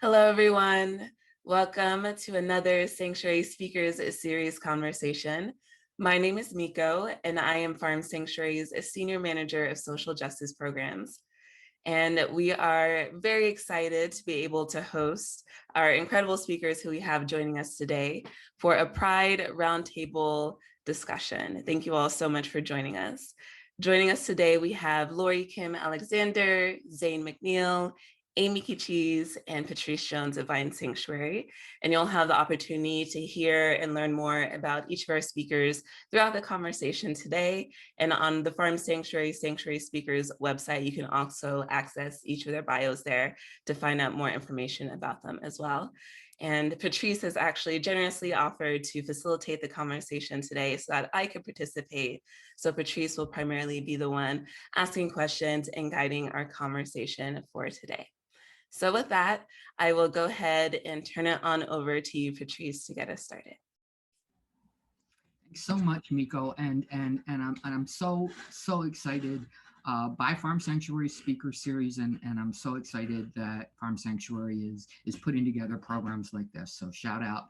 Hello, everyone. Welcome to another Sanctuary Speakers Series conversation. My name is Miko, and I am Farm Sanctuary's Senior Manager of Social Justice Programs. And we are very excited to be able to host our incredible speakers who we have joining us today for a Pride Roundtable discussion. Thank you all so much for joining us. Joining us today, we have LoriKim Alexander, Zane McNeill, Amy Quichiz, and Pattrice Jones of Vine Sanctuary. And you'll have the opportunity to hear and learn more about each of our speakers throughout the conversation today. And on the Farm Sanctuary Speakers website, you can also access each of their bios there to find out more information about them as well. And Pattrice has actually generously offered to facilitate the conversation today so that I could participate. So Pattrice will primarily be the one asking questions and guiding our conversation for today. So with that, I will go ahead and turn it on over to you, Pattrice, to get us started. Thanks so much, Miko, and I'm so excited by Farm Sanctuary Speaker Series, and I'm so excited that Farm Sanctuary is putting together programs like this. So shout out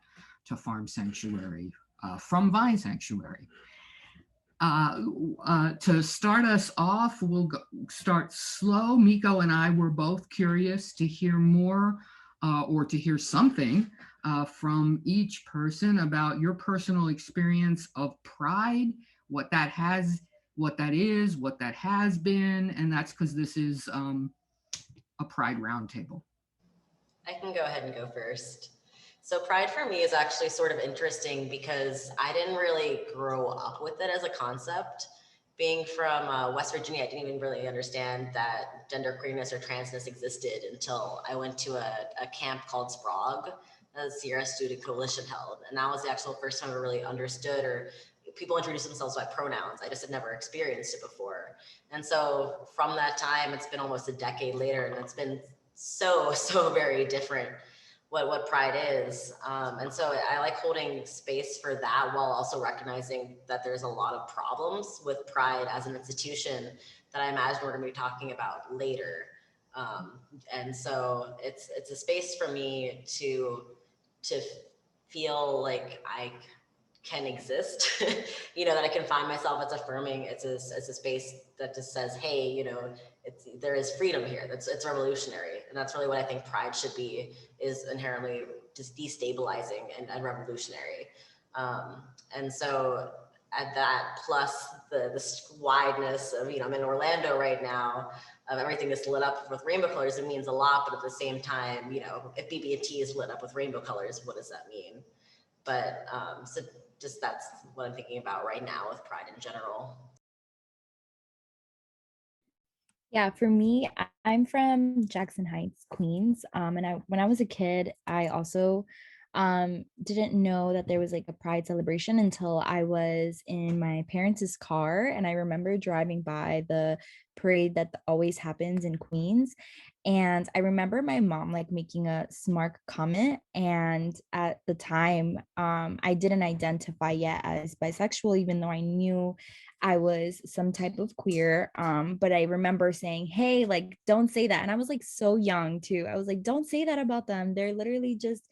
to Farm Sanctuary from Vine Sanctuary. To start us off, we'll start slow. Miko and I were both curious to hear more or to hear something from each person about your personal experience of Pride, what that is, what that has been, and that's because this is a Pride Roundtable. I can go ahead and go first. So Pride for me is actually sort of interesting because I didn't really grow up with it as a concept. Being from West Virginia, I didn't even really understand that genderqueerness or transness existed until I went to a camp called Sprague, the Sierra Student Coalition held. And that was the actual first time I really understood, or people introduced themselves by pronouns. I just had never experienced it before. And so from that time, it's been almost a decade later, and it's been so very different what Pride is. And so I like holding space for that while also recognizing that there's a lot of problems with Pride as an institution that I imagine we're gonna be talking about later. And so it's a space for me to feel like I can exist, you know, that I can find myself. It's affirming. It's a space that just says, hey, you know, there is freedom here. It's revolutionary. And that's really what I think Pride should be, is inherently just destabilizing and revolutionary. And so at that, plus the wideness of, you know, I'm in Orlando right now, everything is lit up with rainbow colors. It means a lot, but at the same time, you know, if BB&T is lit up with rainbow colors, what does that mean? But so just that's what I'm thinking about right now with Pride in general. Yeah, for me, I'm from Jackson Heights, Queens. And when I was a kid, I also didn't know that there was like a Pride celebration until I was in my parents' car. And I remember driving by the parade that always happens in Queens. And I remember my mom like making a smart comment. And at the time, I didn't identify yet as bisexual, even though I knew I was some type of queer. But I remember saying, hey, like, don't say that. And I was like so young too. I was like, don't say that about them. They're literally just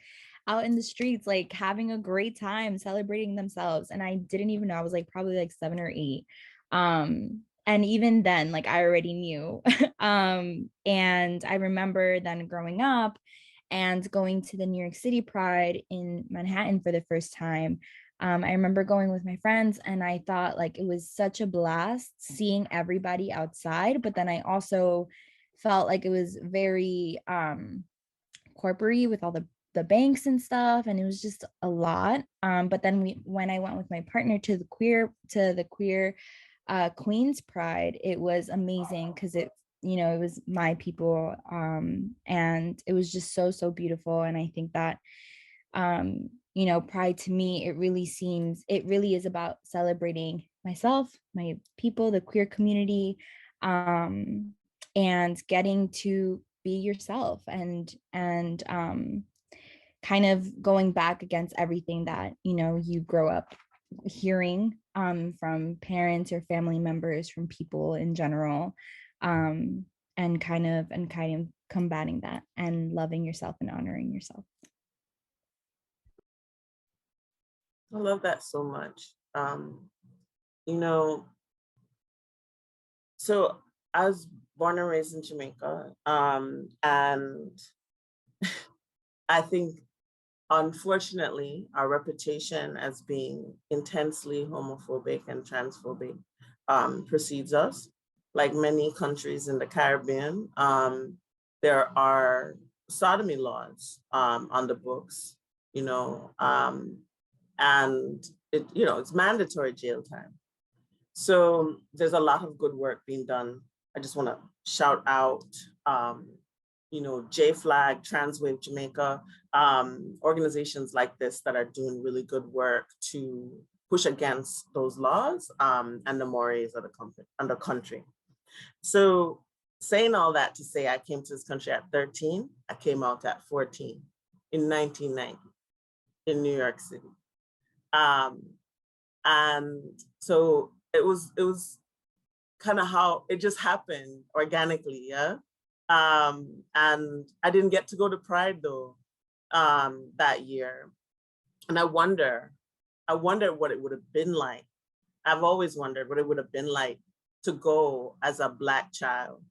out in the streets, like having a great time, celebrating themselves. And I didn't even know. I was like probably like 7 or 8. And even then, like I already knew. And I remember then growing up and going to the New York City Pride in Manhattan for the first time. I remember going with my friends, and I thought like it was such a blast seeing everybody outside. But then I also felt like it was very corporate with all the banks and stuff, and it was just a lot. But then when I went with my partner to the queer Queens Pride, it was amazing because it was my people, and it was just so beautiful. And I think that Pride to me, it really is about celebrating myself, my people, the queer community, and getting to be yourself and kind of going back against everything that you grow up hearing from parents or family members, from people in general. and kind of combating that and loving yourself and honoring yourself. I love that so much. You know, so I was born and raised in Jamaica, and I think, unfortunately, our reputation as being intensely homophobic and transphobic precedes us. Like many countries in the Caribbean, there are sodomy laws on the books, you know, and it's mandatory jail time. So there's a lot of good work being done. I just want to shout out, J-Flag, Transwave Jamaica, organizations like this that are doing really good work to push against those laws and the mores of the country. So saying all that to say, I came to this country at 13, I came out at 14 in 1990 in New York City. And so it was kind of how it just happened organically, yeah. And I didn't get to go to Pride though that year, and I wonder what it would have been like. I've always wondered what it would have been like to go as a Black child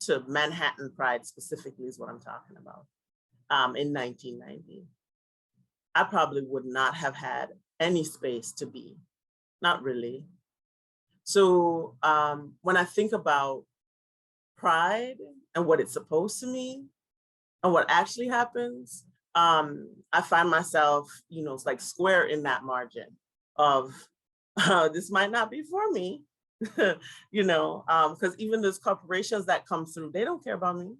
to Manhattan Pride specifically is what I'm talking about in 1990. I probably would not have had any space to be, not really. So when I think about Pride and what it's supposed to mean and what actually happens, I find myself, it's like square in that margin of this might not be for me, because even those corporations that come through, they don't care about me.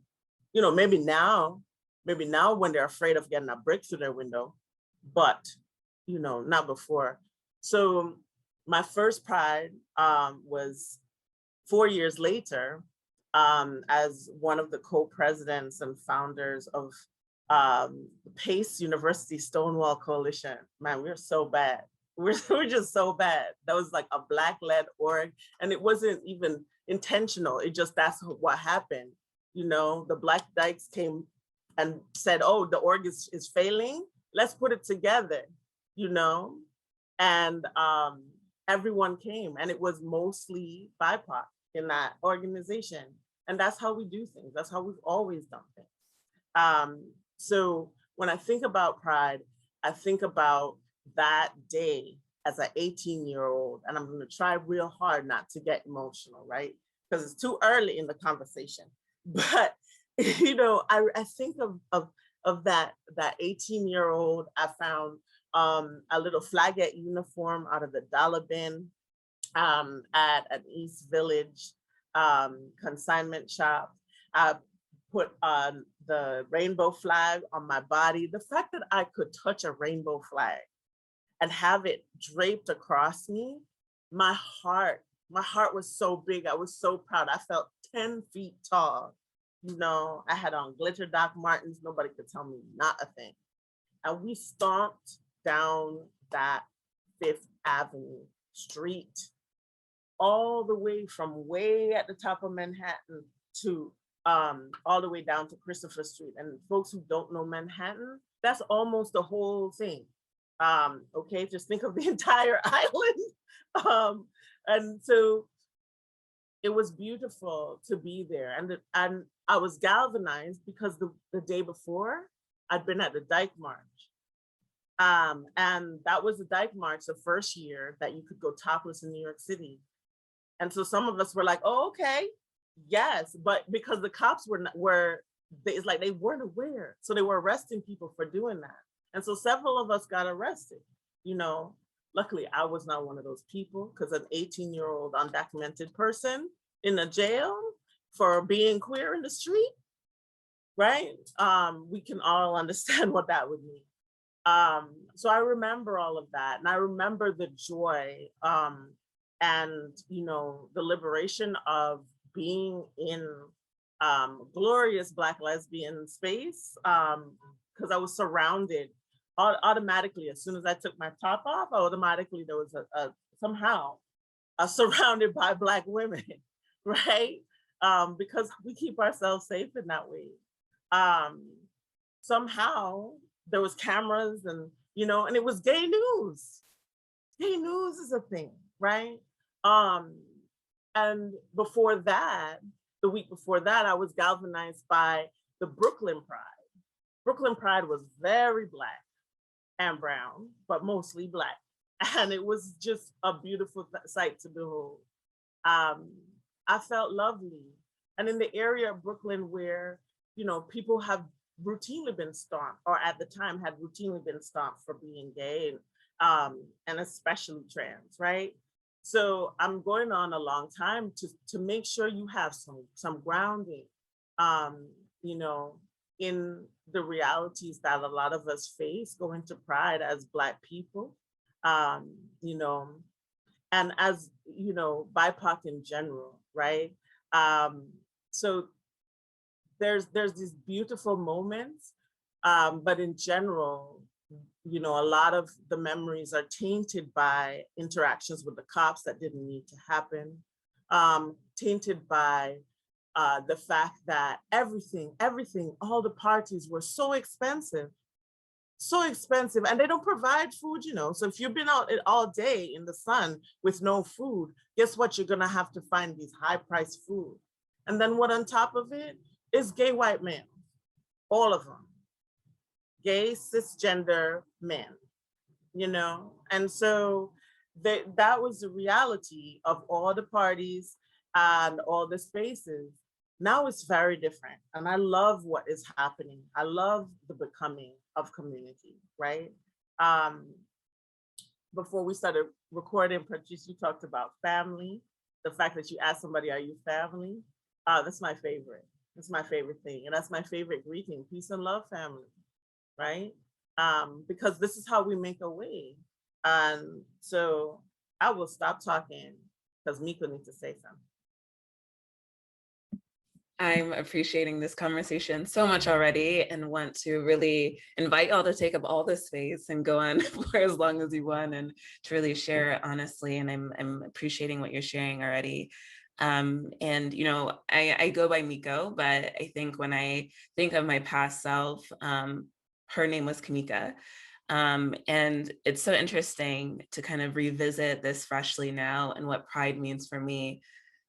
Maybe now when they're afraid of getting a brick through their window, but, not before. So my first Pride was 4 years later as one of the co-presidents and founders of Pace University Stonewall Coalition. Man, we're so bad. We're just so bad. That was like a Black-led org, and it wasn't even intentional. That's what happened. The Black Dykes came and said, oh, the org is failing. Let's put it together, and everyone came, and it was mostly BIPOC in that organization. And that's how we do things. That's how we've always done things. So when I think about Pride, I think about that day as an 18-year-old, and I'm going to try real hard not to get emotional, right? Because it's too early in the conversation. But I think of that 18-year-old. I found a little flaggette uniform out of the dollar bin at an East Village consignment shop. I put the rainbow flag on my body. The fact that I could touch a rainbow flag and have it draped across me, my heart was so big. I was so proud. I felt 10 feet tall. I had on glitter Doc Martens. Nobody could tell me not a thing. And we stomped down that Fifth Avenue street, all the way from way at the top of Manhattan to all the way down to Christopher Street. And folks who don't know Manhattan, that's almost the whole thing. Okay, just think of the entire island. And so it was beautiful to be there. And I was galvanized because the day before I'd been at the Dyke March. And that was the Dyke March, the first year that you could go topless in New York City. And so some of us were like, oh, okay, yes. But because the cops it's like they weren't aware. So they were arresting people for doing that. And so several of us got arrested. Luckily I was not one of those people, because an 18-year-old undocumented person in a jail for being queer in the street, right? We can all understand what that would mean. So I remember all of that, and I remember the joy and the liberation of being in glorious Black lesbian space, because I was surrounded automatically. As soon as I took my top off, automatically there was somehow surrounded by Black women, right? because we keep ourselves safe in that way. Somehow there was cameras and, and it was gay news. Gay news is a thing, right? And before that, the week before that, I was galvanized by the Brooklyn Pride. Brooklyn Pride was very Black and brown, but mostly Black. And it was just a beautiful sight to behold. I felt lovely. And in the area of Brooklyn where, people have routinely been stomped, or at the time had routinely been stomped for being gay, and especially trans, right? So I'm going on a long time to make sure you have some grounding, in the realities that a lot of us face going to Pride as Black people, and as, BIPOC in general, right? So there's these beautiful moments, but in general, a lot of the memories are tainted by interactions with the cops that didn't need to happen, tainted by the fact that everything, all the parties were so expensive, and they don't provide food, So if you've been out all day in the sun with no food, guess what? You're gonna have to find these high-priced food. And then what on top of it is gay white men, all of them. Gay cisgender men, and so that was the reality of all the parties and all the spaces. Now it's very different, and I love what is happening. I love the becoming of community, right? Before we started recording, Pattrice, you talked about family, the fact that you asked somebody, are you family? That's my favorite. That's my favorite thing, and that's my favorite greeting, peace and love, family. Right? Because this is how we make a way. And so I will stop talking because Miko needs to say something. I'm appreciating this conversation so much already and want to really invite y'all to take up all this space and go on for as long as you want and to really share honestly. And I'm appreciating what you're sharing already. And, I go by Miko, but I think when I think of my past self, her name was Kamika. And it's so interesting to kind of revisit this freshly now and what pride means for me,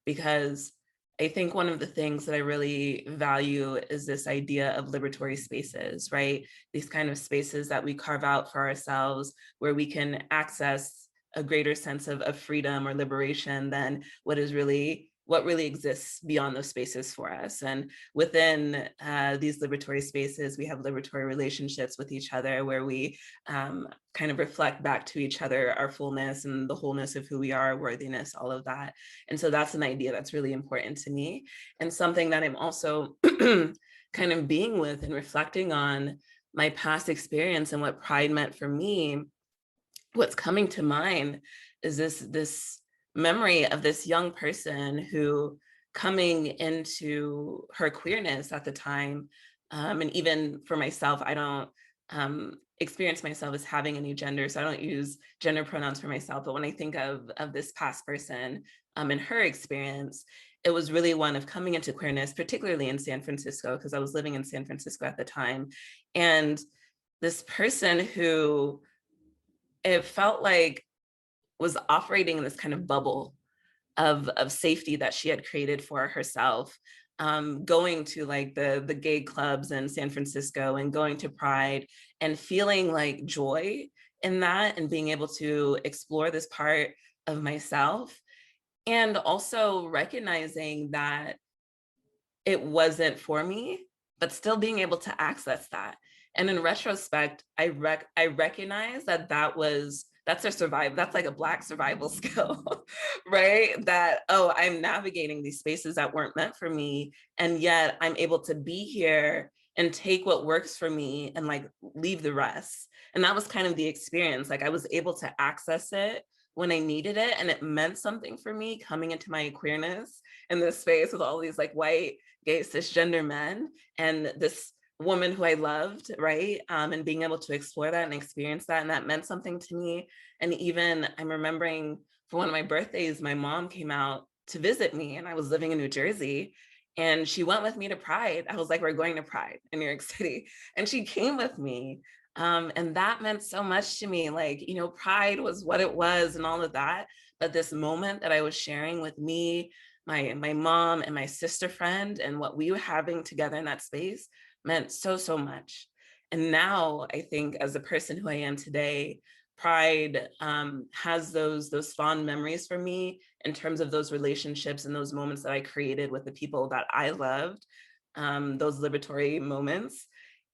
because I think one of the things that I really value is this idea of liberatory spaces, right? These kind of spaces that we carve out for ourselves where we can access a greater sense of freedom or liberation than what really exists beyond those spaces for us. And within these liberatory spaces, we have liberatory relationships with each other where we kind of reflect back to each other our fullness and the wholeness of who we are, worthiness, all of that. And so that's an idea that's really important to me, and something that I'm also kind of being with and reflecting on my past experience and what pride meant for me. What's coming to mind is this memory of this young person who, coming into her queerness at the time, and even for myself, I don't experience myself as having any gender, so I don't use gender pronouns for myself. But when I think of this past person and her experience, it was really one of coming into queerness, particularly in San Francisco, because I was living in San Francisco at the time. And this person who, it felt like, was operating in this kind of bubble of safety that she had created for herself, going to like the gay clubs in San Francisco and going to Pride and feeling like joy in that and being able to explore this part of myself, and also recognizing that it wasn't for me, but still being able to access that. And in retrospect, I recognize that that's like a Black survival skill, right? That, I'm navigating these spaces that weren't meant for me, and yet I'm able to be here and take what works for me and like leave the rest. And that was kind of the experience. Like I was able to access it when I needed it, and it meant something for me coming into my queerness in this space with all these like white, gay, cisgender men, and this woman who I loved, right? And being able to explore that and experience that, and that meant something to me. And even I'm remembering for one of my birthdays, my mom came out to visit me, and I was living in New Jersey. And she went with me to Pride. I was like, we're going to Pride in New York City. And she came with me. And that meant so much to me. Like, you know, Pride was what it was and all of that. But this moment that I was sharing with me, my mom and my sister friend, and what we were having together in that space meant so, so much. And now I think as the person who I am today, Pride has those fond memories for me in terms of those relationships and those moments that I created with the people that I loved, those liberatory moments.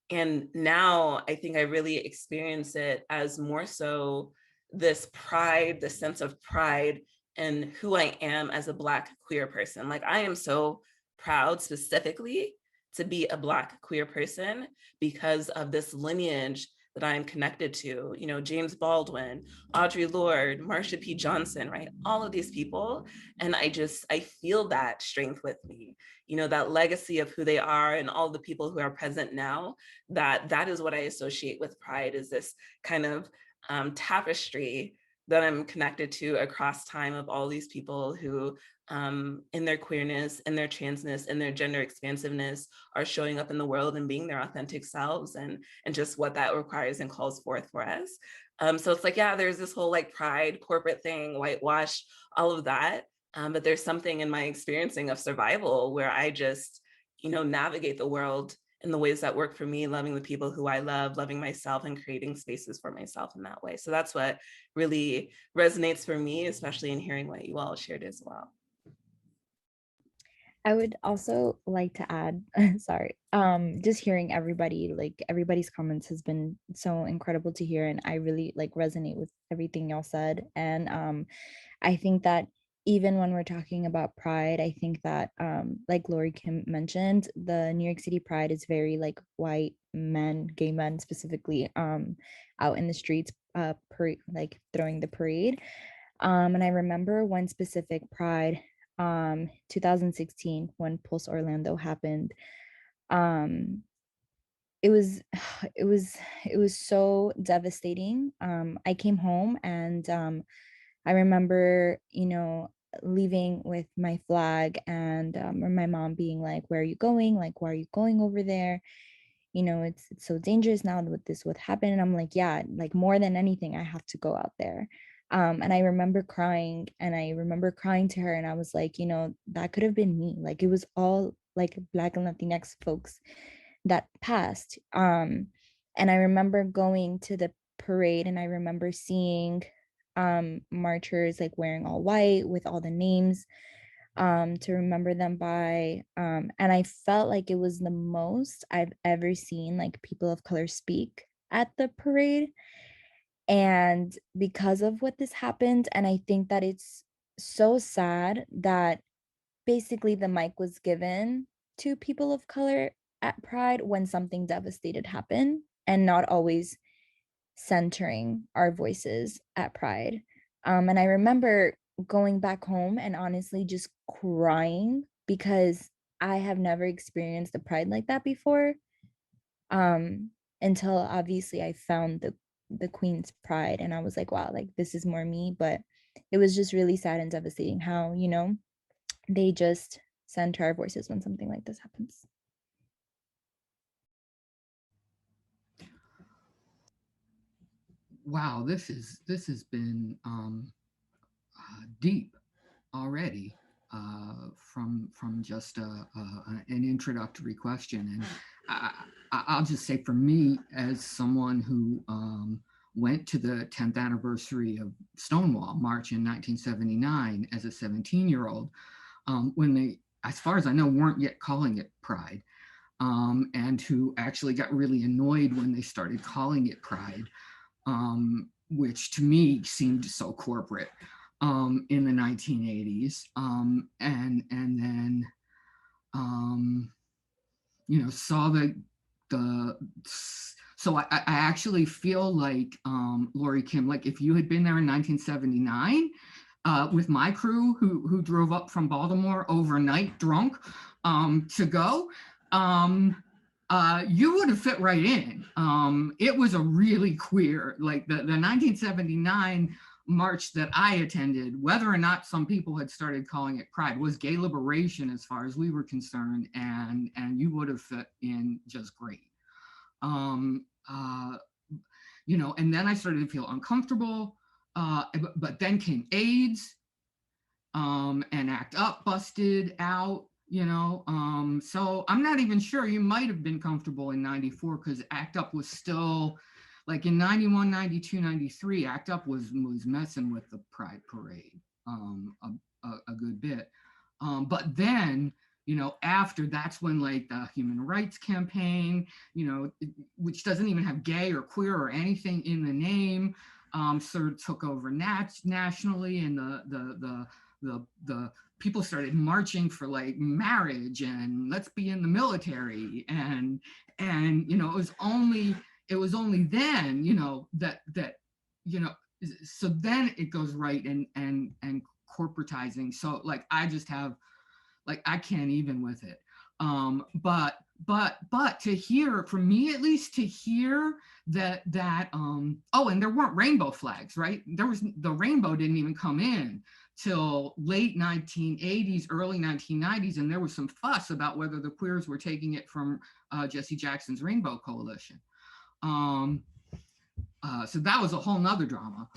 And now I think I really experience it as more so this pride, the sense of pride in who I am as a Black queer person. Like, I am so proud specifically to be a Black queer person because of this lineage that I'm connected to, you know, James Baldwin, Audre Lorde, Marsha P. Johnson, right? All of these people. And I feel that strength with me, you know, that legacy of who they are and all the people who are present now, that is what I associate with Pride, is this kind of tapestry that I'm connected to across time of all these people who in their queerness, in their transness, in their gender expansiveness are showing up in the world and being their authentic selves, and just what that requires and calls forth for us. So it's like, yeah, there's this whole like pride corporate thing, whitewash, all of that. But there's something in my experiencing of survival where I just, you know, navigate the world in the ways that work for me, loving the people who I love, loving myself, and creating spaces for myself in that way. So that's what really resonates for me, especially in hearing what you all shared as well. I would also like to add, sorry, just hearing everybody, like everybody's comments has been so incredible to hear, and I really like resonate with everything y'all said. And I think that even when we're talking about Pride, I think that like LoriKim mentioned, the New York City Pride is very like white men, gay men specifically, out in the streets, like throwing the parade. And I remember one specific Pride, 2016, when Pulse Orlando happened. um it was it was so devastating. I came home, and I remember, you know, leaving with my flag, and or my mom being like, where are you going, like why are you going over there, you know, it's so dangerous now with this what happened. And I'm like, yeah, like more than anything I have to go out there. And I remember crying, and I remember crying to her, and I was like, you know, that could have been me. Like it was all like Black and Latinx folks that passed. And I remember going to the parade, and I remember seeing marchers like wearing all white with all the names to remember them by. And I felt like it was the most I've ever seen like people of color speak at the parade. And because of what this happened, and I think that it's so sad that basically the mic was given to people of color at Pride when something devastated happened, and not always centering our voices at Pride. And I remember going back home and honestly just crying because I have never experienced a Pride like that before. Until obviously I found the Queen's Pride, and I was like, wow, like this is more me. But it was just really sad and devastating how, you know, they just center our voices when something like this happens. Wow, this has been deep already, from just an introductory question. And I'll just say, for me, as someone who went to the 10th anniversary of Stonewall March in 1979 as a 17-year-old, when they, as far as I know, weren't yet calling it Pride, and who actually got really annoyed when they started calling it Pride, which to me seemed so corporate, in the 1980s, and then you know, saw the so I actually feel like, LoriKim, like if you had been there in 1979 with my crew who drove up from Baltimore overnight drunk to go, you would have fit right in. It was a really queer, like the 1979 march that I attended, whether or not some people had started calling it Pride, was gay liberation as far as we were concerned, and you would have fit in just great. You know, and then I started to feel uncomfortable, but then came AIDS, and ACT UP busted out, you know, so I'm not even sure. You might have been comfortable in 94 because ACT UP was still, like in 91, 92, 93, ACT UP was messing with the Pride Parade a good bit. But then, you know, after, that's when like the Human Rights Campaign, you know, which doesn't even have gay or queer or anything in the name, sort of took over nationally, and the people started marching for like marriage and let's be in the military, and you know, it was only then, you know, that you know, so then it goes right and corporatizing. So like I just have, like, I can't even with it. But to hear, for me at least, to hear that oh, and there weren't rainbow flags, right? The rainbow didn't even come in till late 1980s, early 1990s, and there was some fuss about whether the queers were taking it from Jesse Jackson's Rainbow Coalition. So that was a whole nother drama.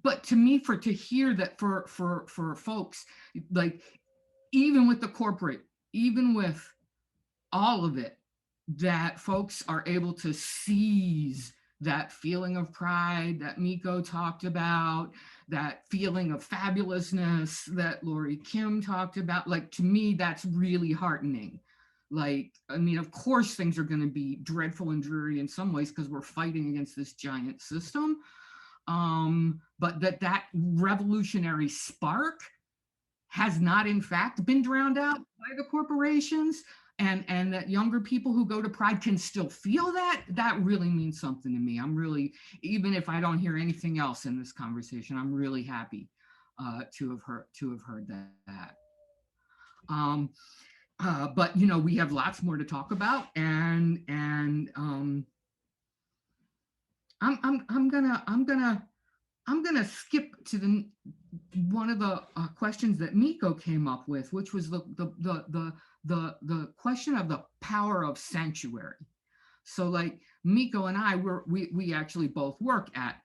But to me, to hear that for folks, like, even with the corporate, even with all of it, that folks are able to seize that feeling of pride that Miko talked about, that feeling of fabulousness that LoriKim talked about, like, to me, that's really heartening. Like, I mean, of course, things are going to be dreadful and dreary in some ways because we're fighting against this giant system. But that revolutionary spark has not, in fact, been drowned out by the corporations, and that younger people who go to Pride can still feel that really means something to me. I'm really, even if I don't hear anything else in this conversation, I'm really happy to have heard that. But you know, we have lots more to talk about, and I'm gonna skip to one of the questions that Miko came up with, which was the question of the power of sanctuary. So like Miko and I we actually both work at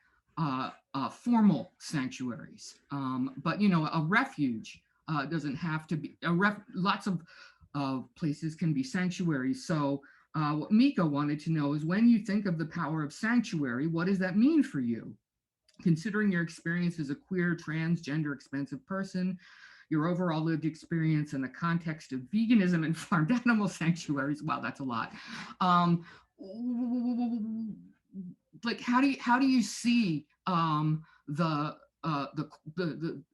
formal sanctuaries, but you know, a refuge doesn't have to be lots of places can be sanctuaries. So what Miko wanted to know is, when you think of the power of sanctuary, what does that mean for you? Considering your experience as a queer, transgender, expensive person, your overall lived experience in the context of veganism and farmed animal sanctuaries. Wow, that's a lot. Like, how do you see the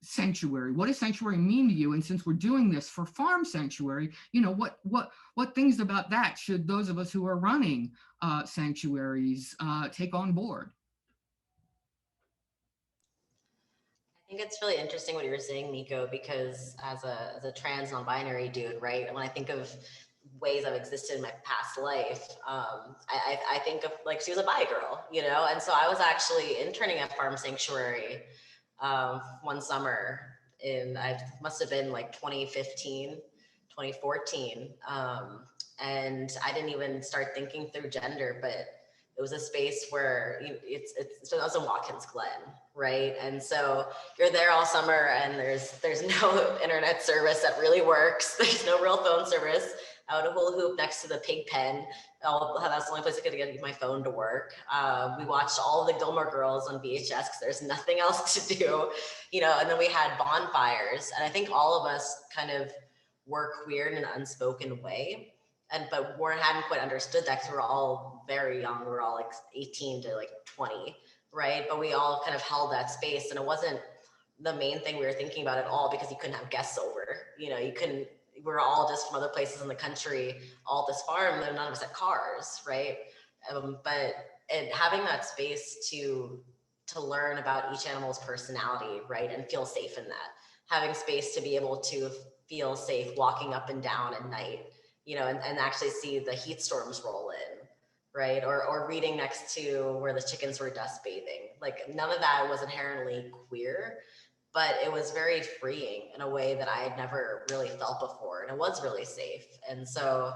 sanctuary? What does sanctuary mean to you? And since we're doing this for farm sanctuary, you know, what things about that should those of us who are running sanctuaries take on board? I think it's really interesting what you were saying, Miko, because as a trans non-binary dude, right? When I think of ways I've existed in my past life, I think of, like, she was a bi girl, you know? And so I was actually interning at Farm Sanctuary one summer I must have been like 2015, 2014. And I didn't even start thinking through gender, but it was a space where so that was in Watkins Glen, right? And so you're there all summer, and there's no internet service that really works. There's no real phone service. I would hula hoop next to the pig pen. That's the only place I could get my phone to work. We watched all the Gilmore Girls on VHS because there's nothing else to do, you know. And then we had bonfires, and I think all of us kind of were queer in an unspoken way. But Warren hadn't quite understood that because we were all very young. We were all like 18 to like 20, right? But we all kind of held that space, and it wasn't the main thing we were thinking about at all, because you couldn't have guests over. You know, you couldn't. We were all just from other places in the country, all this farm, and none of us had cars, right? But having that space to learn about each animal's personality, right, and feel safe in that. Having space to be able to feel safe walking up and down at night, you know, and actually see the heat storms roll in. right? Or reading next to where the chickens were dust bathing. Like none of that was inherently queer, but it was very freeing in a way that I had never really felt before. And it was really safe. And so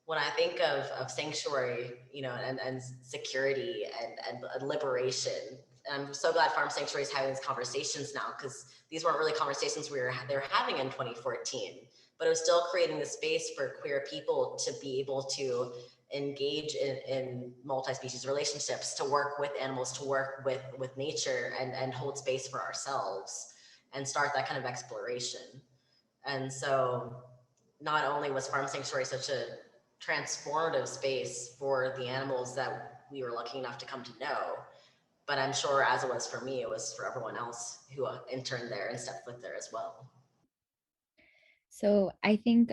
when I think of sanctuary, and security and liberation, and I'm so glad Farm Sanctuary is having these conversations now, because these weren't really conversations they were having in 2014, but it was still creating the space for queer people to be able to engage in multi-species relationships, to work with animals, to work with nature, and hold space for ourselves and start that kind of exploration. And so not only was Farm Sanctuary such a transformative space for the animals that we were lucky enough to come to know, but I'm sure as it was for me, it was for everyone else who interned there and stepped foot there as well. So I think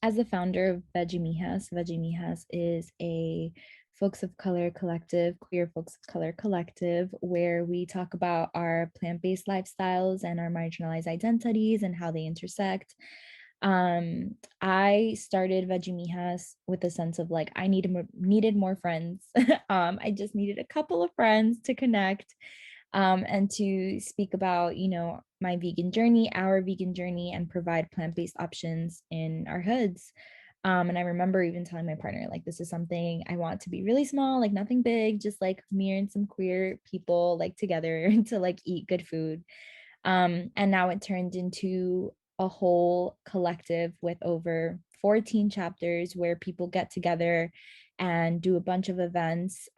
as the founder of Veggie Mijas is a folks of color collective, queer folks of color collective, where we talk about our plant-based lifestyles and our marginalized identities and how they intersect. I started Veggie Mijas with a sense of like I needed more friends. I just needed a couple of friends to connect, and to speak about, my vegan journey, our vegan journey, and provide plant-based options in our hoods. And I remember even telling my partner, like, this is something I want to be really small, like nothing big, just like me and some queer people like together to like eat good food. And now it turned into a whole collective with over 14 chapters where people get together and do a bunch of events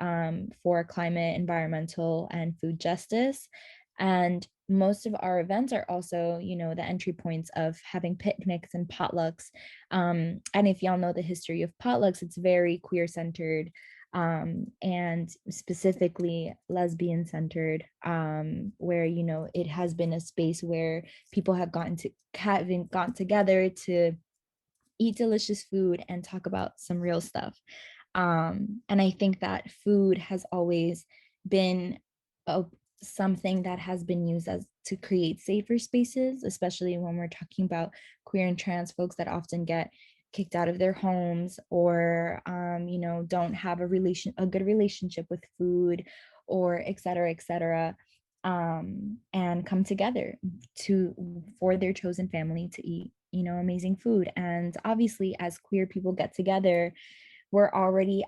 for climate, environmental, and food justice. And most of our events are also, the entry points of having picnics and potlucks. And if y'all know the history of potlucks, it's very queer centered, and specifically lesbian centered, where it has been a space where people have gotten together to eat delicious food and talk about some real stuff. And I think that food has always been a, something that has been used as to create safer spaces, especially when we're talking about queer and trans folks that often get kicked out of their homes, or don't have a good relationship with food, or et cetera, and come together for their chosen family to eat amazing food. And obviously as queer people get together, we're already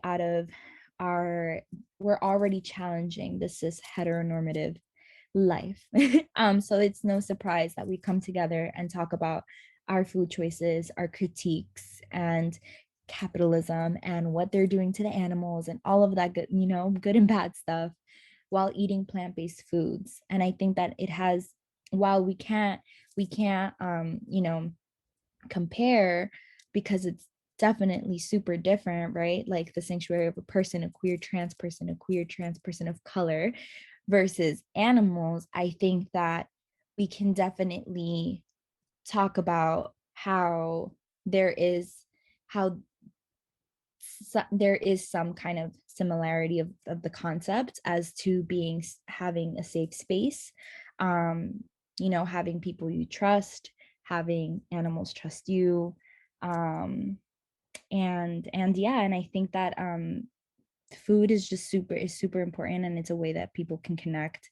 we're already challenging the cis heteronormative life. So it's no surprise that we come together and talk about our food choices, our critiques, and capitalism and what they're doing to the animals and all of that good, good and bad stuff, while eating plant-based foods. And I think that it has, while we can't compare, because it's definitely super different, right? Like the sanctuary of a person, a queer trans person, of color versus animals. I think that we can definitely talk about how there is some kind of similarity of the concept as to having a safe space, having people you trust, having animals trust you, and yeah, and I think that food is just super important, and it's a way that people can connect,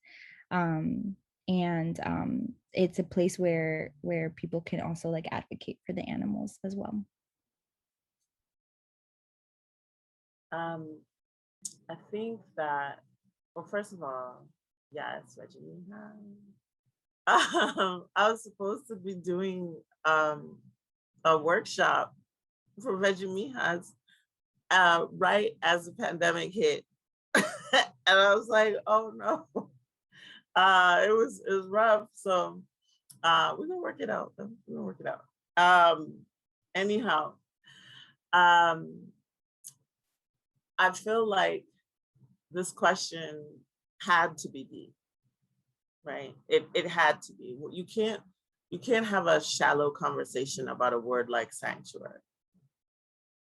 and it's a place where people can also like advocate for the animals as well. I think that, well, first of all, yes, Veggie. I was supposed to be doing a workshop for Veggie Mijas right as the pandemic hit. And I was like, oh no. It was rough. So we're gonna work it out. Anyhow, I feel like this question had to be deep, right? It had to be. You can't have a shallow conversation about a word like sanctuary.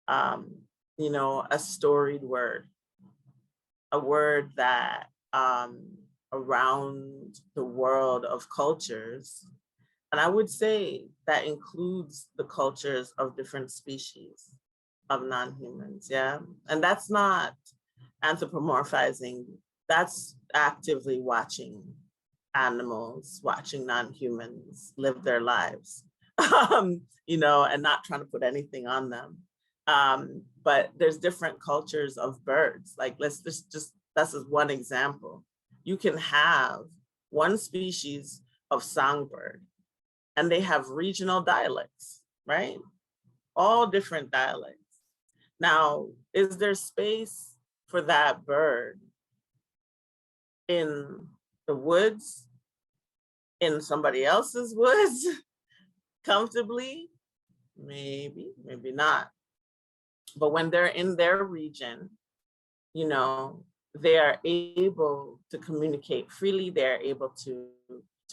A storied word, a word that around the world of cultures, and I would say that includes the cultures of different species, of non-humans, yeah. And that's not anthropomorphizing, that's actively watching animals, watching non-humans live their lives, you know, and not trying to put anything on them. But there's different cultures of birds. Like, let's just that's just one example. You can have one species of songbird and they have regional dialects, right? All different dialects. Now, is there space for that bird in the woods, in somebody else's woods, comfortably? Maybe, maybe not. But when they're in their region, you know, they are able to communicate freely. They're able to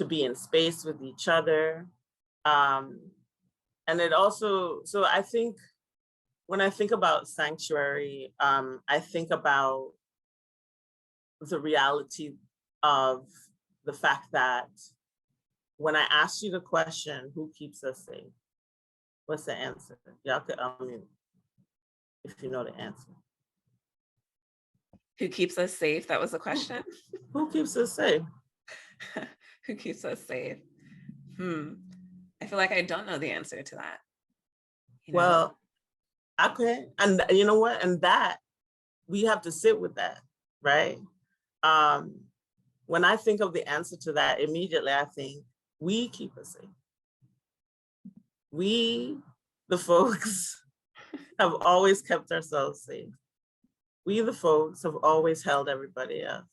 be in space with each other. And it also, so I think when I think about sanctuary, I think about the reality of the fact that when I asked you the question, who keeps us safe? What's the answer? Y'all could unmute if you know the answer. Who keeps us safe? That was the question. Who keeps us safe? Who keeps us safe? I feel like I don't know the answer to that. You know? Well, okay. And you know what? And that, we have to sit with that, right? When I think of the answer to that, immediately I think, we keep us safe. We, the folks, have always kept ourselves safe. We, the folks, have always held everybody else.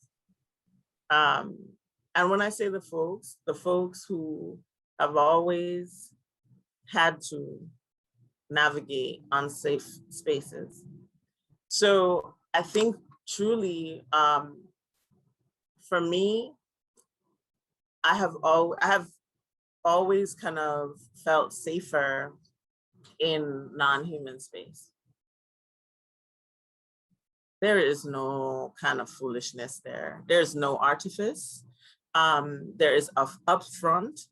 And when I say the folks who have always had to navigate unsafe spaces. So I think truly, for me, I have always kind of felt safer in non-human space. There is no kind of foolishness there. There's no artifice. There is a upfront,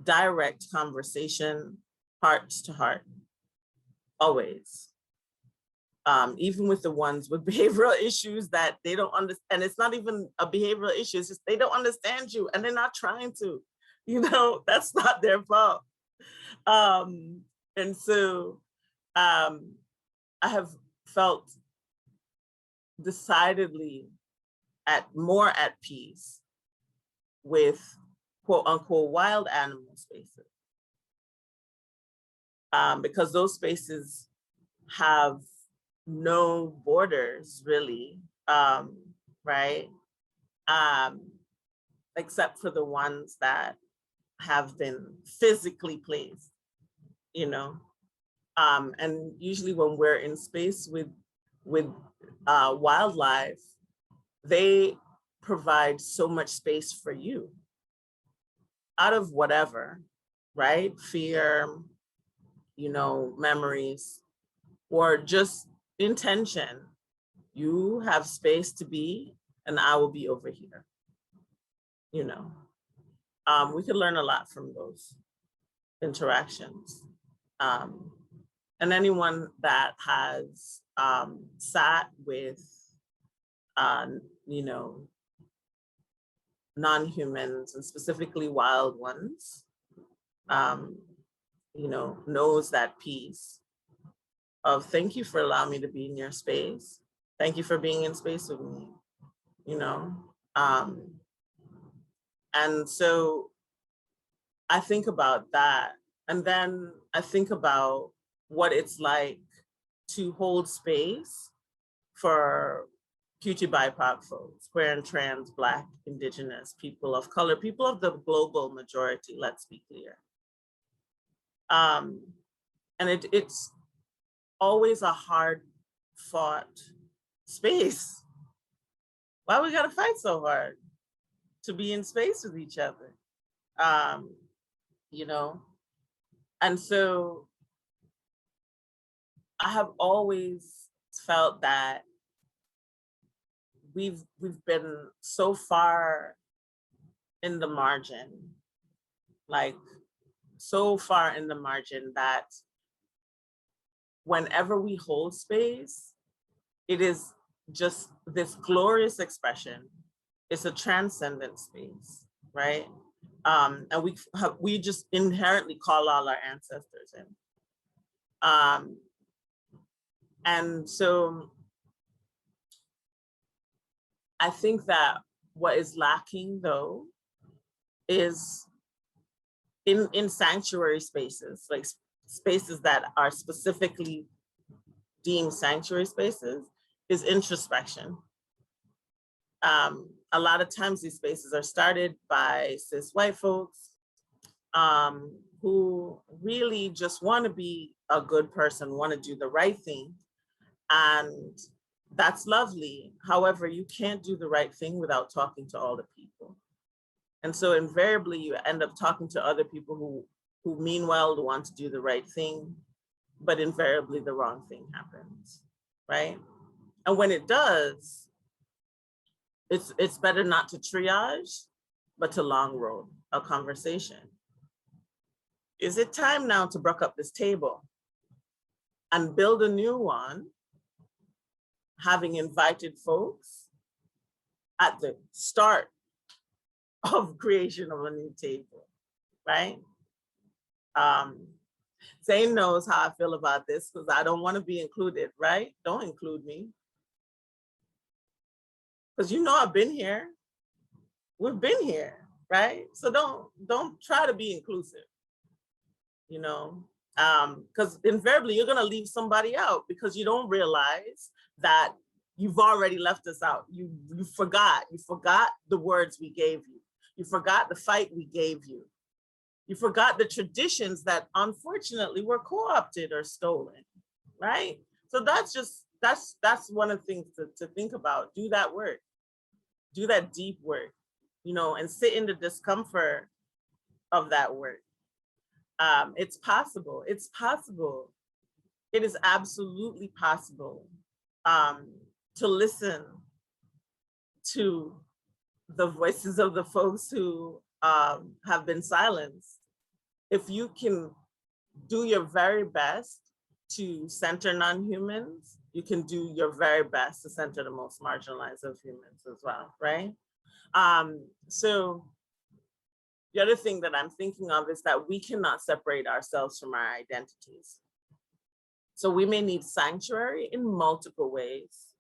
direct conversation, heart to heart, always. Even with the ones with behavioral issues that they don't understand, and it's not even a behavioral issue, it's just they don't understand you and they're not trying to, you know, that's not their fault. And so I have felt decidedly more at peace with quote unquote wild animal spaces. Because those spaces have no borders really, right? Except for the ones that have been physically placed, you know? And usually when we're in space with wildlife, they provide so much space for you out of whatever, right? Fear, you know, memories, or just intention. You have space to be, and I will be over here, you know? We could learn a lot from those interactions. And anyone that has sat with, you know, non-humans and specifically wild ones, you know, knows that piece of thank you for allowing me to be in your space. Thank you for being in space with me, you know? And so I think about that. And then I think about what it's like to hold space for QT BIPOC folks, queer and trans, Black, Indigenous, people of color, people of the global majority, let's be clear. And it's always a hard fought space. Why we gotta fight so hard to be in space with each other? You know? And so I have always felt that we've been so far in the margin, like so far in the margin that whenever we hold space, it is just this glorious expression. It's a transcendent space, right? And we just inherently call all our ancestors in. And so I think that what is lacking, though, is in sanctuary spaces, like spaces that are specifically deemed sanctuary spaces, is introspection. A lot of times these spaces are started by cis white folks who really just want to be a good person, want to do the right thing. And that's lovely. However, you can't do the right thing without talking to all the people. And so invariably you end up talking to other people who mean well, to want to do the right thing, but invariably the wrong thing happens, right? And when it does, it's better not to triage, but to long road a conversation. Is it time now to break up this table and build a new one, having invited folks at the start of creation of a new table, right? Zane knows how I feel about this because I don't want to be included, right? Don't include me. Because you know I've been here. We've been here, right? So don't try to be inclusive, you know? Because invariably you're gonna leave somebody out because you don't realize that you've already left us out. You forgot the words we gave you. You forgot the fight we gave you. You forgot the traditions that unfortunately were co-opted or stolen, right? So that's one of the things to think about. Do that work, do that deep work, you know, and sit in the discomfort of that work. It's possible, it's possible. It is absolutely possible to listen to the voices of the folks who have been silenced. If you can do your very best to center non-humans, you can do your very best to center the most marginalized of humans as well, right? So the other thing that I'm thinking of is that we cannot separate ourselves from our identities. So we may need sanctuary in multiple ways.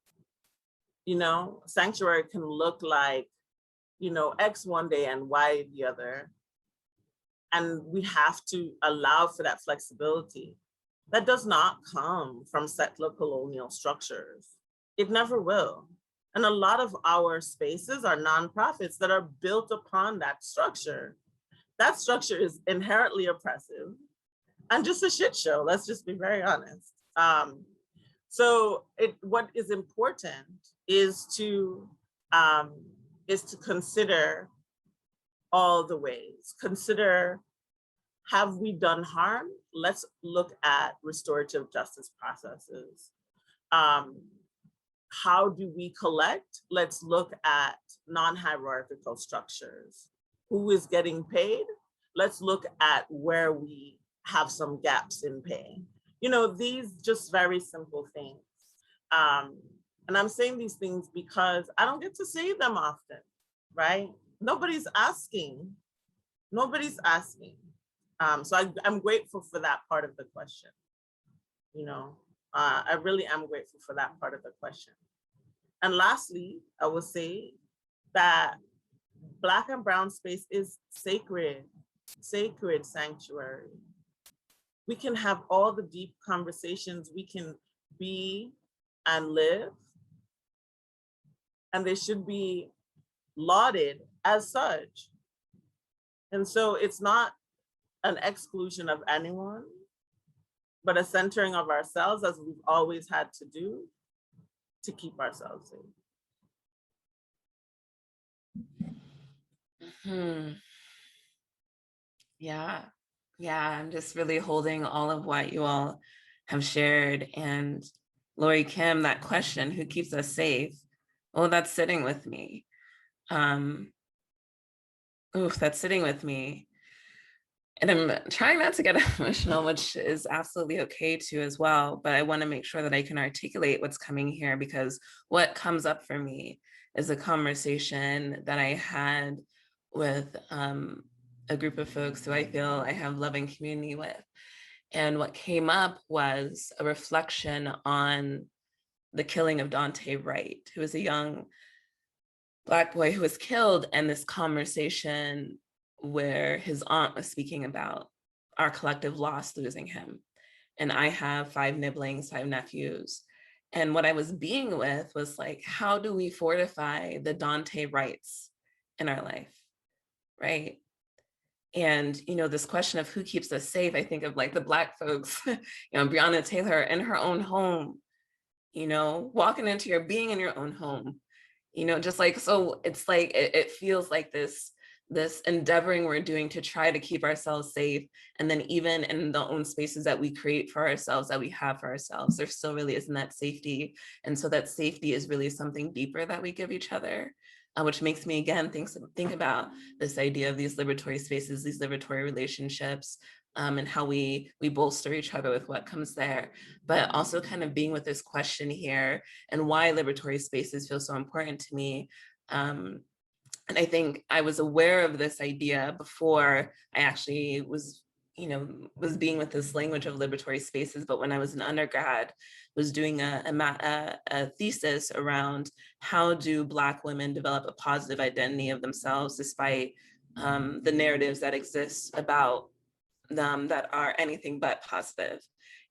You know, sanctuary can look like, you know, X one day and Y the other. And we have to allow for that flexibility. That does not come from settler colonial structures. It never will. And a lot of our spaces are nonprofits that are built upon that structure. That structure is inherently oppressive and just a shit show. Let's just be very honest. So what is important is to consider all the ways. Consider, have we done harm? Let's look at restorative justice processes. How do we collect? Let's look at non-hierarchical structures. Who is getting paid? Let's look at where we have some gaps in pay. You know, these just very simple things. And I'm saying these things because I don't get to say them often, right? Nobody's asking. Nobody's asking. So I'm grateful for that part of the question. You know, I really am grateful for that part of the question. And lastly, I will say that Black and brown space is sacred, sacred sanctuary. We can have all the deep conversations we can be and live, and they should be lauded as such. And so it's not an exclusion of anyone, but a centering of ourselves, as we've always had to do, to keep ourselves safe. Yeah, I'm just really holding all of what you all have shared. And LoriKim, that question, who keeps us safe? Oh, that's sitting with me. That's sitting with me. And I'm trying not to get emotional, which is absolutely okay too as well, but I want to make sure that I can articulate what's coming here, because what comes up for me is a conversation that I had with a group of folks who I feel I have loving community with. And what came up was a reflection on the killing of Dante Wright, who was a young Black boy who was killed, and this conversation where his aunt was speaking about our collective loss losing him. And I have 5 nibblings, 5 nephews. And what I was being with was like, how do we fortify the Dante Wrights in our life, right? And, you know, this question of who keeps us safe, I think of like the Black folks, you know, Breonna Taylor in her own home, you know, walking into your being in your own home, you know, just like, so it's like, it feels like this endeavoring we're doing to try to keep ourselves safe. And then even in the own spaces that we create for ourselves, that we have for ourselves, there still really isn't that safety. And so that safety is really something deeper that we give each other, which makes me again think about this idea of these liberatory spaces, these liberatory relationships, and how we bolster each other with what comes there, but also kind of being with this question here and why liberatory spaces feel so important to me. And I think I was aware of this idea before I actually was being with this language of liberatory spaces. But when I was an undergrad, was doing a thesis around how do Black women develop a positive identity of themselves despite the narratives that exist about them that are anything but positive.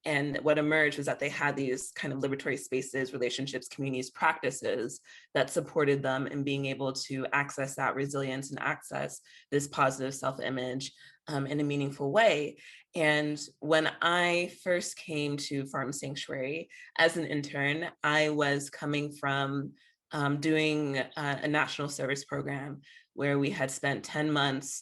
And what emerged was that they had these kind of liberatory spaces, relationships, communities, practices that supported them in being able to access that resilience and access this positive self-image in a meaningful way. And when I first came to Farm Sanctuary as an intern, I was coming from doing a national service program where we had spent 10 months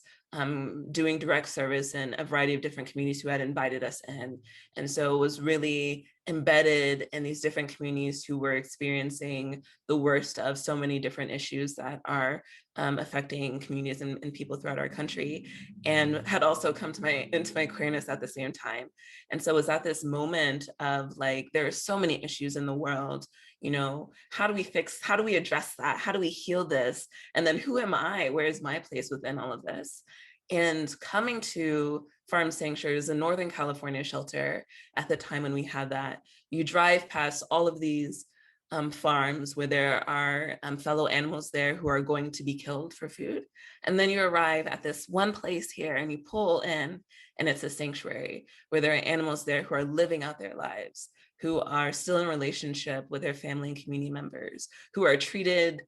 doing direct service in a variety of different communities who had invited us in. And so it was really embedded in these different communities who were experiencing the worst of so many different issues that are affecting communities and people throughout our country, and had also come to into my queerness at the same time. And so it was at this moment of like, there are so many issues in the world, you know, how do we address that? How do we heal this? And then who am I? Where is my place within all of this? And coming to Farm Sanctuary is a Northern California shelter at the time when we had that. You drive past all of these farms where there are fellow animals there who are going to be killed for food. And then you arrive at this one place here and you pull in, and it's a sanctuary where there are animals there who are living out their lives, who are still in relationship with their family and community members, who are treated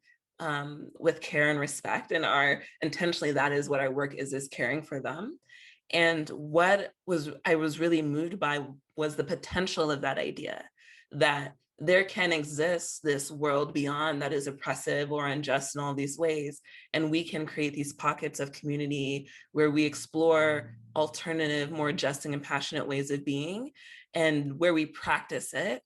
with care and respect, and are intentionally, that is what our work is caring for them. And what I was really moved by was the potential of that idea, that there can exist this world beyond that is oppressive or unjust in all these ways. And we can create these pockets of community where we explore alternative, more just and compassionate ways of being, and where we practice it.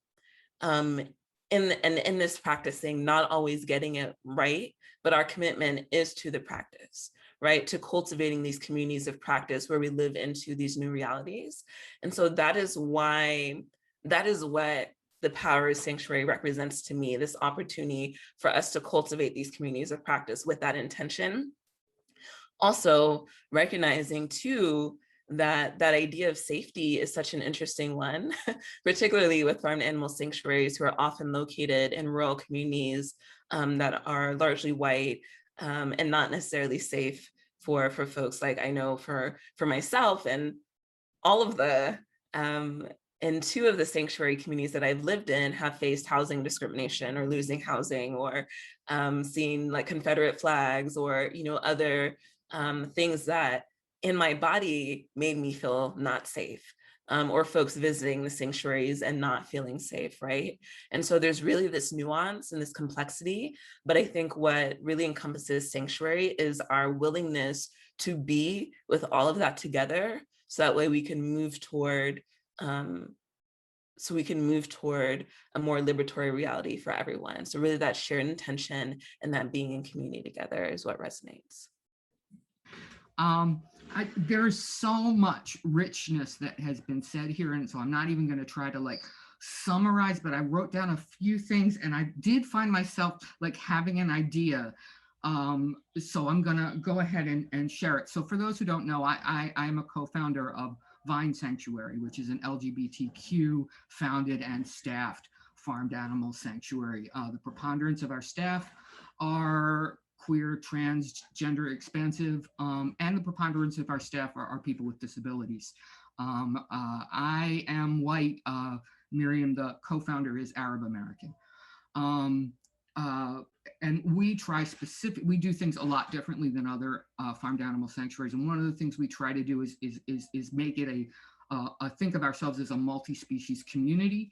In this practicing, not always getting it right, but our commitment is to the practice, right? To cultivating these communities of practice where we live into these new realities. And so that is what the Power of Sanctuary represents to me, this opportunity for us to cultivate these communities of practice with that intention. Also recognizing too, that idea of safety is such an interesting one, particularly with farm animal sanctuaries who are often located in rural communities that are largely white and not necessarily safe for folks. Like I know for myself and all of the, in 2 of the sanctuary communities that I've lived in have faced housing discrimination or losing housing, or seeing like Confederate flags, or, you know, other things that in my body made me feel not safe, or folks visiting the sanctuaries and not feeling safe, right? And so there's really this nuance and this complexity, but I think what really encompasses sanctuary is our willingness to be with all of that together, so that way we can move toward a more liberatory reality for everyone. So really that shared intention and that being in community together is what resonates. There's so much richness that has been said here, and so I'm not even going to try to like summarize, but I wrote down a few things, and I did find myself like having an idea. So I'm going to go ahead and share it. So for those who don't know, I am a co-founder of Vine Sanctuary, which is an LGBTQ founded and staffed farmed animal sanctuary. The preponderance of our staff are queer, trans, gender expansive, and the preponderance of our staff are people with disabilities. I am white. Miriam, the co-founder, is Arab American. And we do things a lot differently than other farmed animal sanctuaries. And one of the things we try to do is make it think of ourselves as a multi-species community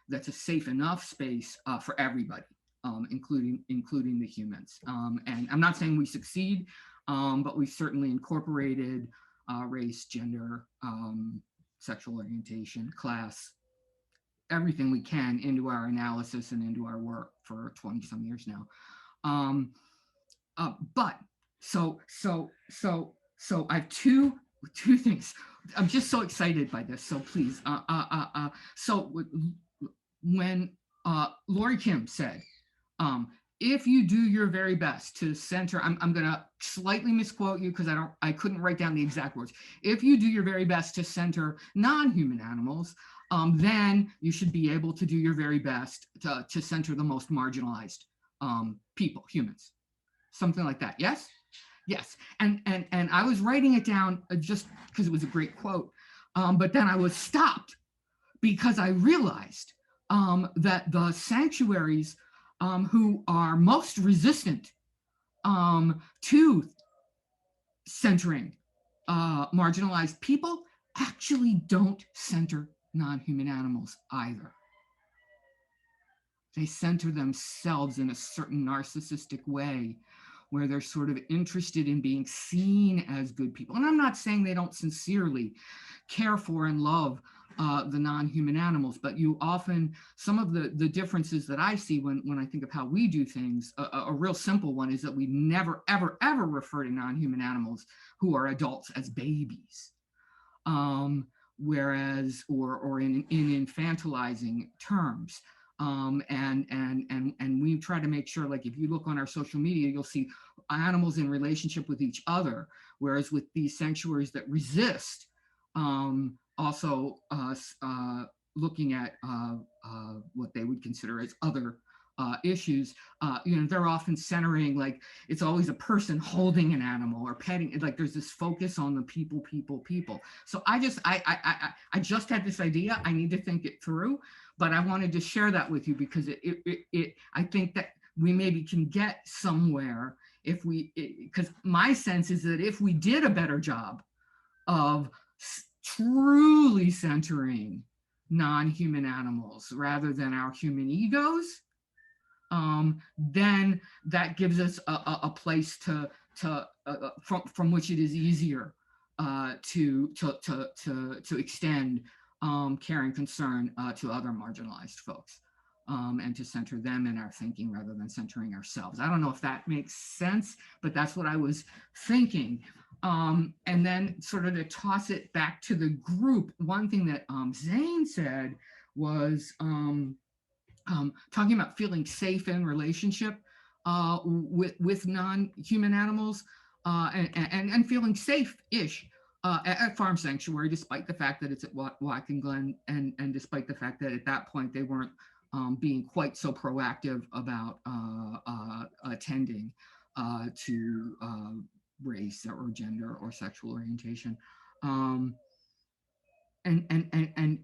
that's a safe enough space for everybody. Including the humans. And I'm not saying we succeed, but we've certainly incorporated race, gender, sexual orientation, class, everything we can into our analysis and into our work for 20 some years now. But so I have two things. I'm just so excited by this. So please, so when LoriKim said, if you do your very best to center, I'm going to slightly misquote you because I couldn't write down the exact words. If you do your very best to center non-human animals, then you should be able to do your very best to center the most marginalized people, humans, something like that. Yes, yes. And I was writing it down just because it was a great quote, but then I was stopped because I realized that the sanctuaries who are most resistant to centering marginalized people actually don't center non-human animals either. They center themselves in a certain narcissistic way where they're sort of interested in being seen as good people. And I'm not saying they don't sincerely care for and love the non-human animals, but you often, some of the differences that I see when I think of how we do things, a real simple one is that we never, ever, ever refer to non-human animals who are adults as babies. Whereas, or in infantilizing terms. And we try to make sure, like if you look on our social media, you'll see animals in relationship with each other. Whereas with these sanctuaries that resist, also looking at what they would consider as other issues, they're often centering, like it's always a person holding an animal or petting, like there's this focus on the people. So I just had this idea. I need to think it through, but I wanted to share that with you because I think that we maybe can get somewhere if because my sense is that if we did a better job of truly centering non-human animals rather than our human egos, then that gives us a place from which it is easier to extend care and concern to other marginalized folks, and to center them in our thinking rather than centering ourselves. I don't know if that makes sense, but that's what I was thinking. And then sort of to toss it back to the group, one thing that Zane said was talking about feeling safe in relationship with non-human animals, and feeling safe-ish at Farm Sanctuary, despite the fact that it's at Watkins Glen, and despite the fact that at that point they weren't being quite so proactive about attending to race or gender or sexual orientation. And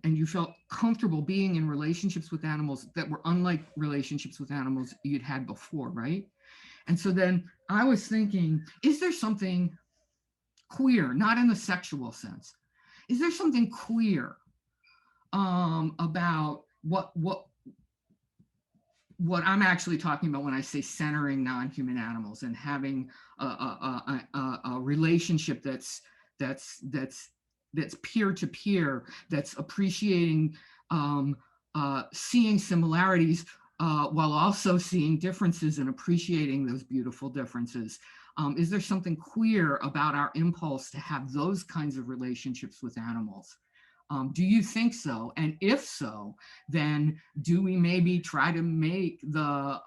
you felt comfortable being in relationships with animals that were unlike relationships with animals you'd had before, right? And so then I was thinking, is there something queer, not in the sexual sense, is there something queer about what I'm actually talking about when I say centering non-human animals and having a relationship that's peer-to-peer, that's appreciating, seeing similarities while also seeing differences and appreciating those beautiful differences. Is there something queer about our impulse to have those kinds of relationships with animals? Do you think so? And if so, then do we maybe try to make the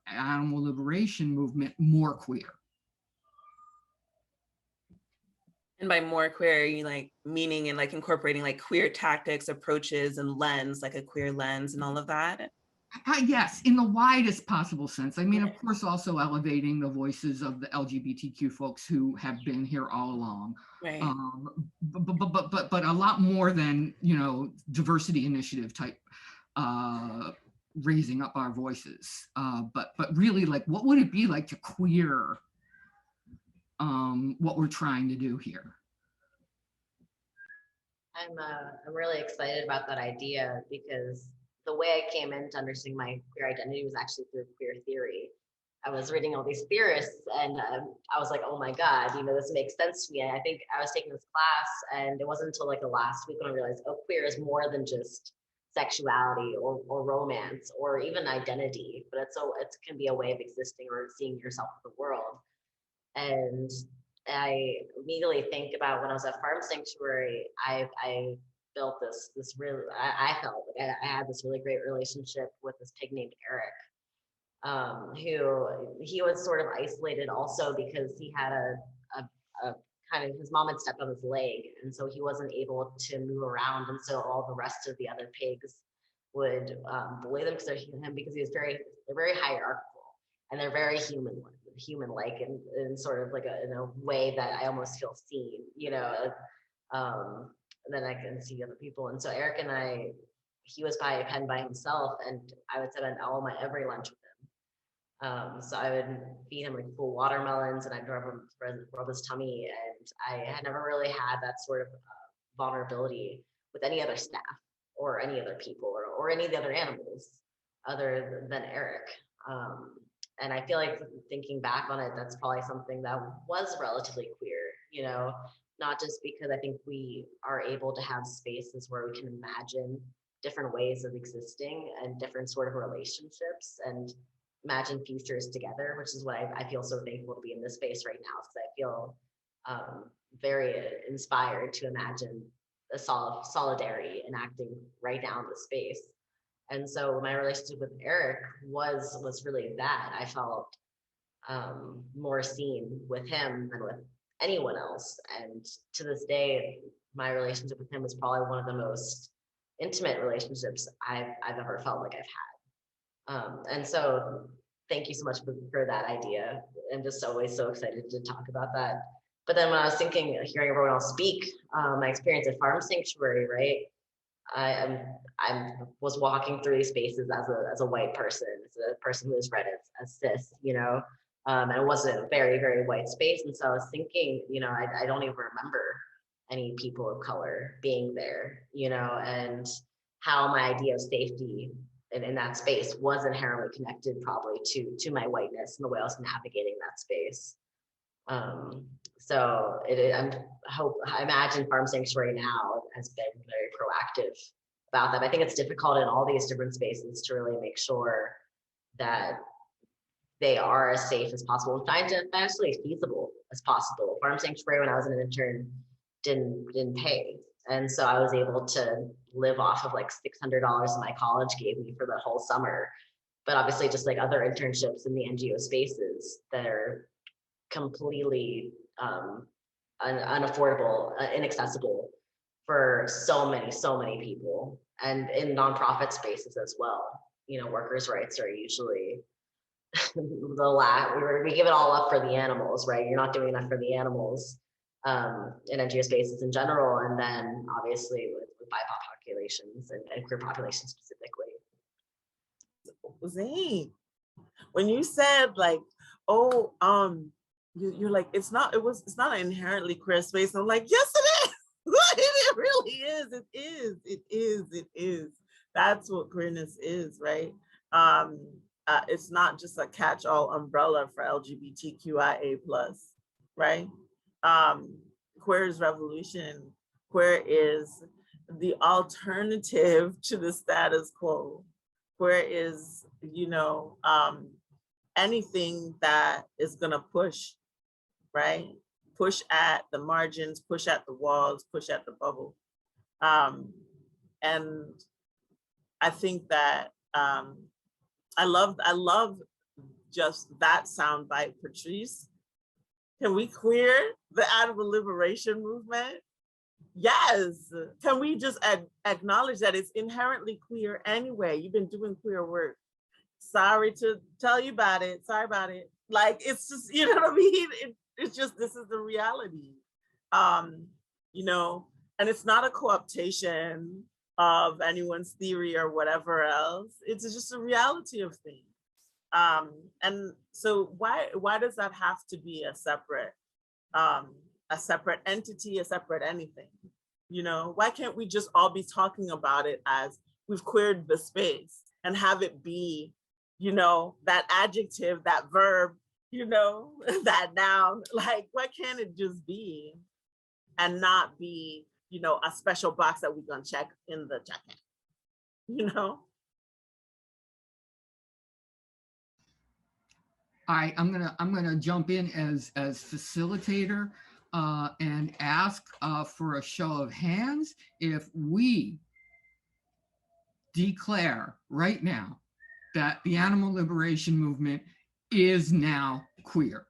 animal liberation movement more queer? And by more queer, you like meaning and like incorporating like queer tactics, approaches, and lens, like a queer lens and all of that? Yes, in the widest possible sense. I mean, of course, also elevating the voices of the LGBTQ folks who have been here all along. Right. But a lot more than, you know, diversity initiative type raising up our voices. But really, like, what would it be like to queer what we're trying to do here? I'm really excited about that idea because the way I came into understanding my queer identity was actually through queer theory. I was reading all these theorists and I was like, oh my God, you know, this makes sense to me. And I think I was taking this class and it wasn't until like the last week when I realized, oh, queer is more than just sexuality or romance or even identity, but it can be a way of existing or seeing yourself in the world. And I immediately think about when I was at Farm Sanctuary, I built this really, I felt like I had this really great relationship with this pig named Eric, who he was sort of isolated also because he had a kind of, his mom had stepped on his leg, and so he wasn't able to move around, and so all the rest of the other pigs would bully them because he was they're very hierarchical and they're very human-like in sort of like in a way that I almost feel seen, you know, then I can see other people. And so Eric and he was by a pen by himself, and I would sit on every lunch with him. So I would feed him like full watermelons, and I'd rub his tummy, and I had never really had that sort of vulnerability with any other staff or any other people or any of the other animals other than Eric. And I feel like thinking back on it, that's probably something that was relatively queer, you know, not just because I think we are able to have spaces where we can imagine different ways of existing and different sort of relationships and imagine futures together, which is what I feel so thankful to be in this space right now, because I feel very inspired to imagine a solidarity enacting right now in the space. And so my relationship with Eric was really that. I felt more seen with him than with anyone else. And to this day, my relationship with him is probably one of the most intimate relationships I've ever felt like I've had. And so thank you so much for that idea. I'm just always so excited to talk about that. But then when I was thinking, hearing everyone else speak, my experience at Farm Sanctuary, right? I was walking through these spaces as a white person, as a person who is read as cis, you know, and it was a very, very white space. And so I was thinking, you know, I don't even remember any people of color being there, you know, and how my idea of safety in that space was inherently connected probably to my whiteness and the way I was navigating that space. So I imagine Farm Sanctuary now has been very proactive about that. I think it's difficult in all these different spaces to really make sure that they are as safe as possible and financially feasible as possible. Farm Sanctuary, when I was an intern, didn't pay. And so I was able to live off of like $600 my college gave me for the whole summer. But obviously just like other internships in the NGO spaces that are completely unaffordable, inaccessible for so many people, and in nonprofit spaces as well. You know, workers' rights are usually we give it all up for the animals, right? You're not doing enough for the animals in NGO spaces in general, and then obviously with BIPOC populations and queer populations specifically. Zane, when you said like, oh, you're like, it's not an inherently queer space. I'm like, yes, it is. It really is. It is. That's what queerness is, right? It's not just a catch-all umbrella for LGBTQIA+, right? Queer is revolution. Queer is the alternative to the status quo. Queer is, you know, anything that is gonna push, right? Push at the margins, push at the walls, push at the bubble. And I think that I love just that soundbite, Pattrice. Can we queer the animal liberation movement? Yes. Can we just acknowledge that it's inherently queer anyway? You've been doing queer work. Sorry to tell you about it. Sorry about it. Like, it's just, you know what I mean? It's just, this is the reality. You know, and it's not a co-optation of anyone's theory or whatever else. It's just a reality of things. And so why does that have to be a separate entity, a separate anything? You know, why can't we just all be talking about it as we've queered the space and have it be, you know, that adjective, that verb, you know, that noun? Like, why can't it just be and not be, you know, a special box that we're gonna check in the check-in, you know? I'm gonna jump in as facilitator and ask for a show of hands if we declare right now that the animal liberation movement is now queer.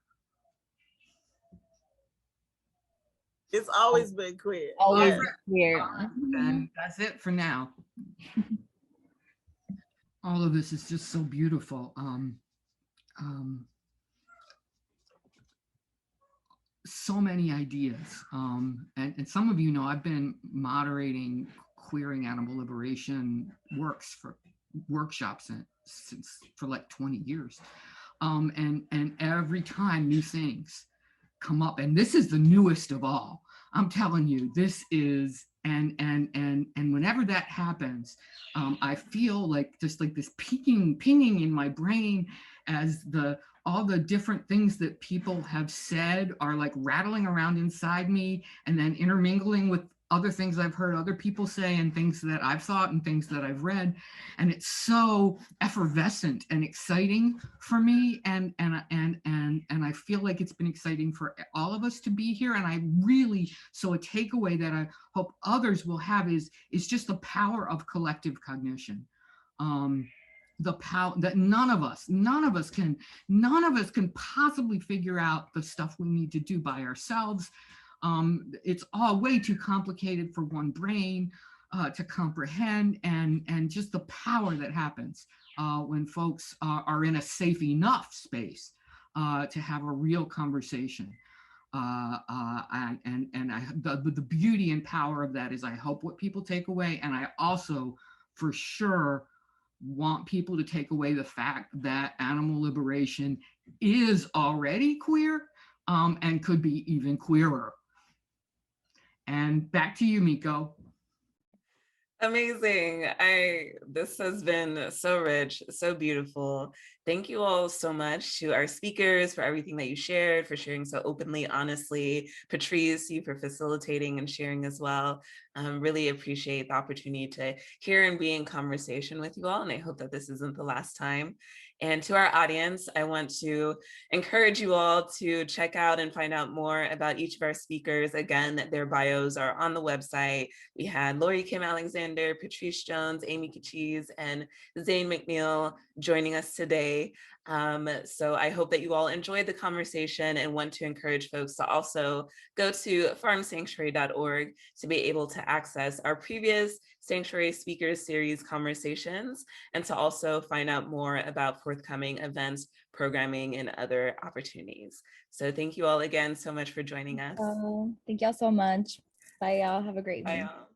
It's always been queer. Always Yeah. queer. And that's it for now. All of this is just so beautiful. So many ideas. And some of you know I've been moderating queering animal liberation workshops since for like 20 years. And every time new things come up, and this is the newest of all. I'm telling you, this is, and whenever that happens, I feel like just like this pinging in my brain as all the different things that people have said are like rattling around inside me and then intermingling with other things I've heard other people say and things that I've thought and things that I've read. And it's so effervescent and exciting for me. And I feel like it's been exciting for all of us to be here. And I really, so a takeaway that I hope others will have is just the power of collective cognition. The power that none of us can possibly figure out the stuff we need to do by ourselves. It's all way too complicated for one brain to comprehend, and just the power that happens when folks are in a safe enough space to have a real conversation. The beauty and power of that is I hope what people take away, and I also for sure want people to take away the fact that animal liberation is already queer and could be even queerer. And back to you, Miko. Amazing. This has been so rich, so beautiful. Thank you all so much to our speakers for everything that you shared, for sharing so openly, honestly. Pattrice, you for facilitating and sharing as well. Really appreciate the opportunity to hear and be in conversation with you all, and I hope that this isn't the last time. And to our audience, I want to encourage you all to check out and find out more about each of our speakers. Again, their bios are on the website. We had LoriKim Alexander, Pattrice Jones, Amy Quichiz, and Zane McNeill joining us today. So I hope that you all enjoyed the conversation and want to encourage folks to also go to farmsanctuary.org to be able to access our previous Sanctuary Speakers Series conversations and to also find out more about forthcoming events, programming, and other opportunities. So thank you all again so much for joining us. Thank y'all so much. Bye, y'all. Have a great Bye, week. y'all.